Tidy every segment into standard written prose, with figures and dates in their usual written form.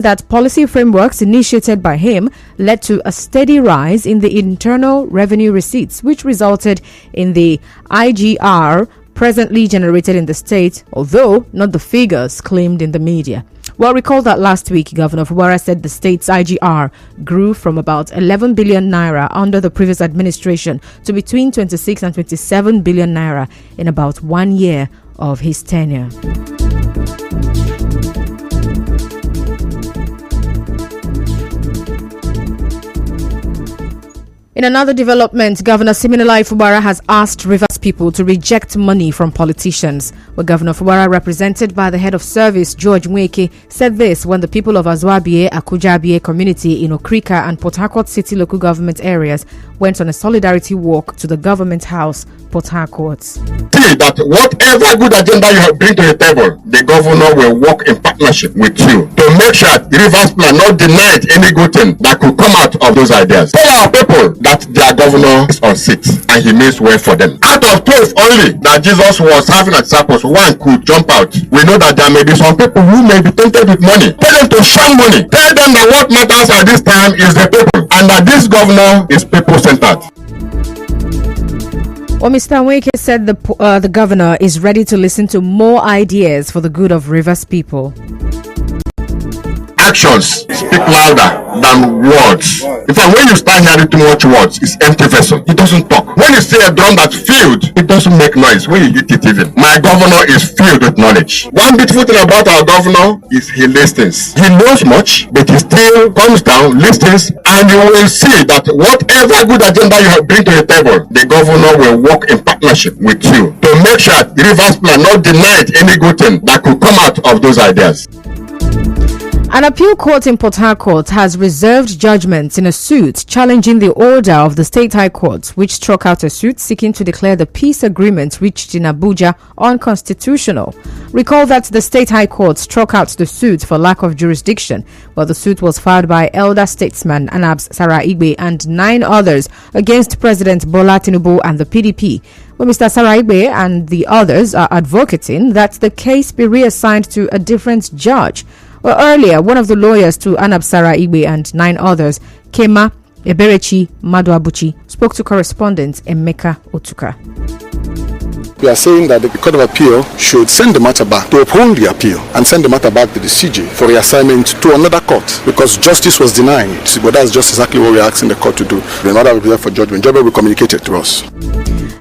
that policy frameworks initiated by him led to a steady rise in the internal revenue receipts, which resulted in the IGR presently generated in the state, although not the figures claimed in the media. Well, recall that last week, Governor Fubara said the state's IGR grew from about 11 billion naira under the previous administration to between 26 and 27 billion naira in about 1 year of his tenure. In another development, Governor Siminalayi Fubara has asked Rivers people to reject money from politicians. Well, Governor Fubara, represented by the head of service, George Nweke, said this when the people of Azwabie, Akujabie community in Okrika and Port Harcourt City local government areas went on a solidarity walk to the government house, Port Harcourt. See that whatever good agenda you bring to the table, the governor will work in partnership with you to make sure Rivers plan not denied any good thing that could come out of those ideas. Tell our people that their governor is on seat and he means well for them. Out of 12 only that Jesus was having at disciples, one could jump out. We know that there may be some people who may be tempted with money. Tell them to shun money. Tell them that what matters at this time is the people and that this governor is people-centered. Well, Mr. Nweke said the governor is ready to listen to more ideas for the good of Rivers people. Actions speak louder than words. In fact, when you start hearing too much words, it's empty vessel. It doesn't talk. When you see a drum that's filled, it doesn't make noise. When you hit it even. My governor is filled with knowledge. One beautiful thing about our governor is he listens. He knows much, but he still comes down, listens, and you will see that whatever good agenda you bring to the table, the governor will work in partnership with you to make sure the Rivers plan not denied any good thing that could come out of those ideas. An appeal court in Port Harcourt has reserved judgments in a suit challenging the order of the State High Court, which struck out a suit seeking to declare the peace agreement reached in Abuja unconstitutional. Recall that the State High Court struck out the suit for lack of jurisdiction, while the suit was filed by elder statesman Anabs Sarah Igbe and 9 others against President Bola Tinubu and the PDP. Well, Mr. Sarah Igbe and the others are advocating that the case be reassigned to a different judge. Well, earlier, one of the lawyers to Anab Sarah Igbe and 9 others, Kema Eberechi Maduabuchi, spoke to correspondent Emeka Otuka. We are saying that the Court of Appeal should send the matter back to uphold the appeal and send the matter back to the CJ for reassignment to another court because justice was denied. But that's just exactly what we're asking the court to do. The matter will be there for judgment. Judgment will communicate it to us.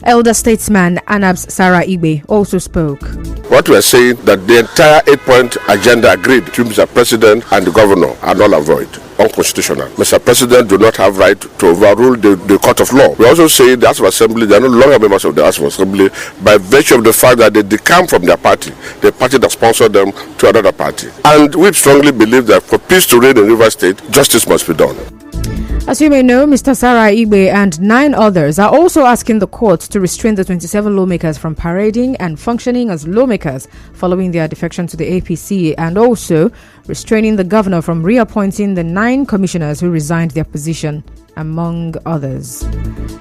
Elder statesman Anabs Sarah Igbe also spoke. What we are saying that the entire 8-point agenda agreed between Mr. President and the governor are null and void, unconstitutional. Mr. President do not have right to overrule the court of law. We also say the House of Assembly, they are no longer members of the House of Assembly by virtue of the fact that they decamp from their party, the party that sponsored them, to another party. And we strongly believe that for peace to reign in Rivers State, justice must be done. As you may know, Mr. Sarah Igbe and 9 others are also asking the court to restrain the 27 lawmakers from parading and functioning as lawmakers following their defection to the APC, and also restraining the governor from reappointing the 9 commissioners who resigned their position, among others.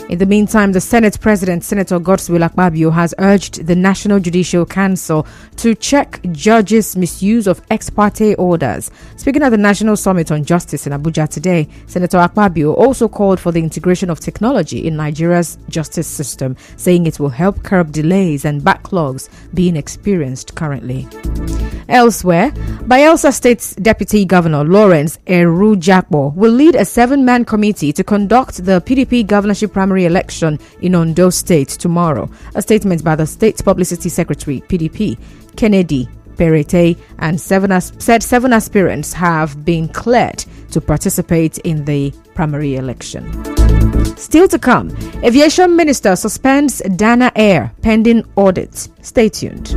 In the meantime, the Senate President, Senator Godswill Akpabio, has urged the National Judicial Council to check judges' misuse of ex parte orders. Speaking at the National Summit on Justice in Abuja today, Senator Akpabio also called for the integration of technology in Nigeria's justice system, saying it will help curb delays and backlogs being experienced currently. Elsewhere, Bayelsa State's Deputy Governor Lawrence Erujakbo will lead a 7-man committee to conduct the PDP governorship primary election in Ondo State tomorrow. A statement by the State Publicity Secretary, PDP, Kennedy Perete, and said 7 aspirants have been cleared to participate in the primary election. Still to come, Aviation Minister suspends Dana Air pending audit. Stay tuned.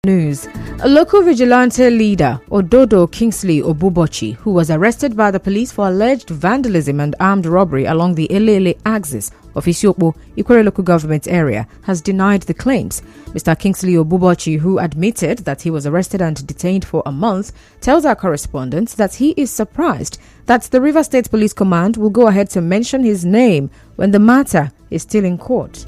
News. A local vigilante leader, Ododo Kingsley Obubochi, who was arrested by the police for alleged vandalism and armed robbery along the Elele axis of Isiokpo, Ikwerre local government area, has denied the claims. Mr. Kingsley Obubochi, who admitted that he was arrested and detained for a month, tells our correspondent that he is surprised that the Rivers State Police Command will go ahead to mention his name when the matter is still in court.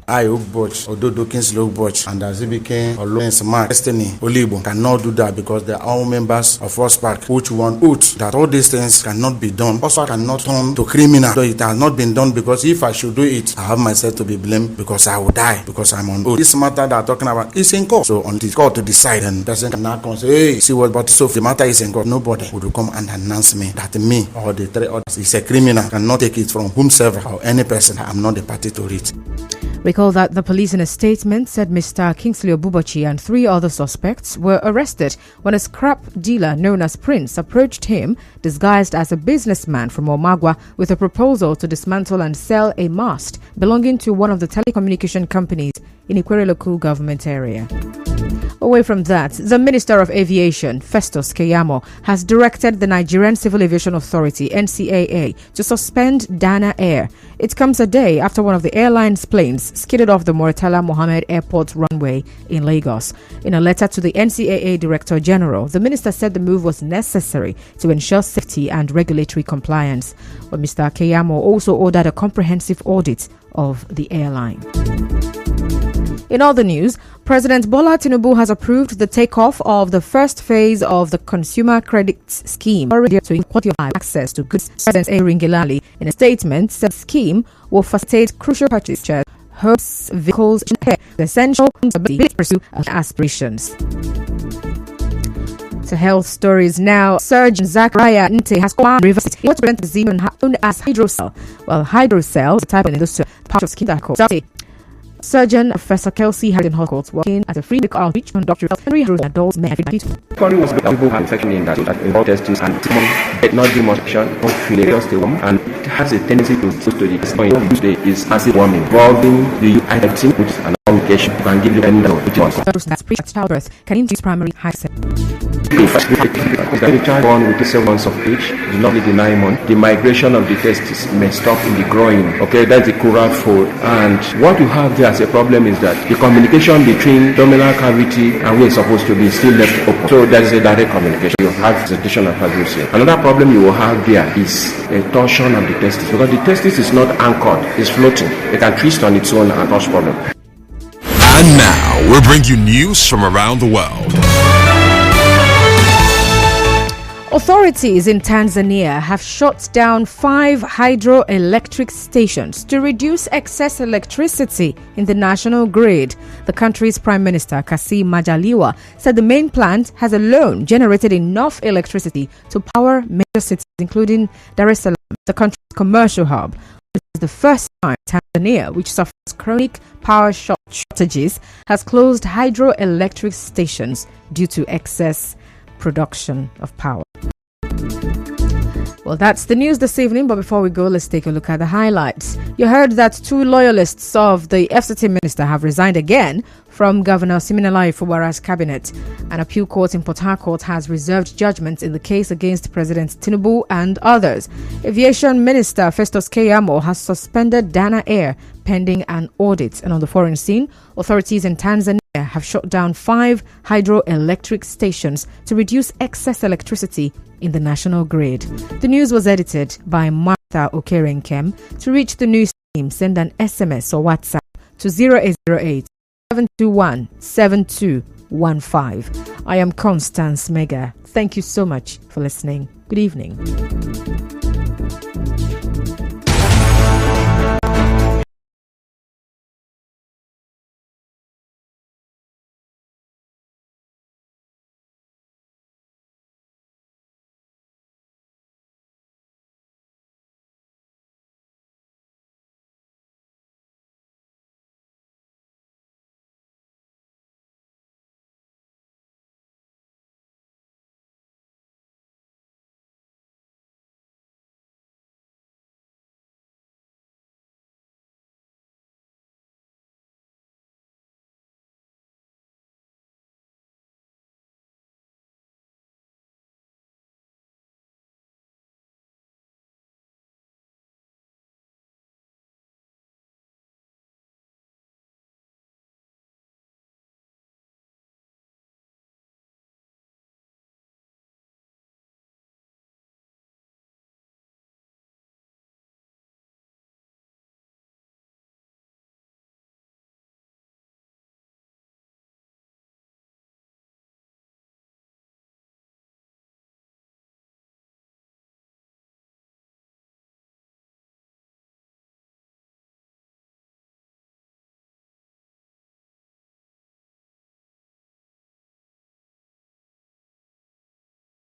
I, Ogboch, Ododo Kingsley Ogboch, and Azibike Olorens Mark, Destiny Olibo cannot do that because they are all members of OSPAC, which won oath that all these things cannot be done. OSPAC cannot turn to criminal. So it has not been done because if I should do it, I have myself to be blamed because I will die because I'm on oath. This matter that I'm talking about is in court. So on the court to decide, and the person cannot come and say, hey, see what about so the matter is in court. Nobody would come and announce me that me or the three others is a criminal. Cannot take it from whomsoever or any person. I'm not the party to it. Recall that the police in a statement said Mr. Kingsley Obubochi and 3 other suspects were arrested when a scrap dealer known as Prince approached him disguised as a businessman from Omagwa with a proposal to dismantle and sell a mast belonging to one of the telecommunication companies in Ikwerre local government area. Away from that, the Minister of Aviation, Festus Keyamo, has directed the Nigerian Civil Aviation Authority, NCAA, to suspend Dana Air. It comes a day after one of the airline's planes skidded off the Murtala Mohammed Airport runway in Lagos. In a letter to the NCAA Director General, the minister said the move was necessary to ensure safety and regulatory compliance. But Mr. Keyamo also ordered a comprehensive audit of the airline. In other news, President Bola Tinubu has approved the takeoff of the first phase of the Consumer Credit Scheme to equality of access to goods. President Ringilali, in a statement, said the scheme will facilitate crucial purchases, homes, vehicles, and care, the essential ability to pursue aspirations. To health stories now. Surgeon Zachariah Nte has called Rivers State what prevent disease known as hydrocell. Well, hydrocell is a type of industrial part of skin that causes Surgeon Professor Kelsey Harden Holcourt working at a free medical outreach on Dr. Henry Rose adults men. Currently was people have infection in that involve testes and not demonstration of failures and it has a tendency to go to the point of today is acid warming involving the infecting with an communication can give you any which was childbirth can induce primary the child born with 7 months of age do not need the 9 months. The migration of the testes may stop in the growing. Okay, that's the coral fold. And what you have there as a problem is that the communication between abdominal cavity and where it's supposed to be is still left open. So there is a direct communication. You have presentation of hydrocele. Another problem you will have there is a torsion of the testis because the testis is not anchored, it's floating. It can twist on its own and cause problem. And now we'll bring you news from around the world. Authorities in Tanzania have shut down 5 hydroelectric stations to reduce excess electricity in the national grid. The country's Prime Minister, Kassim Majaliwa, said the main plant has alone generated enough electricity to power major cities, including Dar es Salaam, the country's commercial hub. This is the first time Tanzania, which suffers chronic power shortages, has closed hydroelectric stations due to excess production of power. Well, that's the news this evening, but before we go, let's take a look at the highlights. You heard that 2 loyalists of the FCT minister have resigned again from Governor Siminalayi Fubara's cabinet. An appeal court in Port Harcourt has reserved judgment in the case against President Tinubu and others. Aviation Minister Festus Keyamo has suspended Dana Air pending an audit. And on the foreign scene, authorities in Tanzania have shut down 5 hydroelectric stations to reduce excess electricity in the national grid. The news was edited by Martha Okerenkem. To reach the news team, send an SMS or WhatsApp to 0808 721 7215. I am Constance Mega. Thank you so much for listening. Good evening.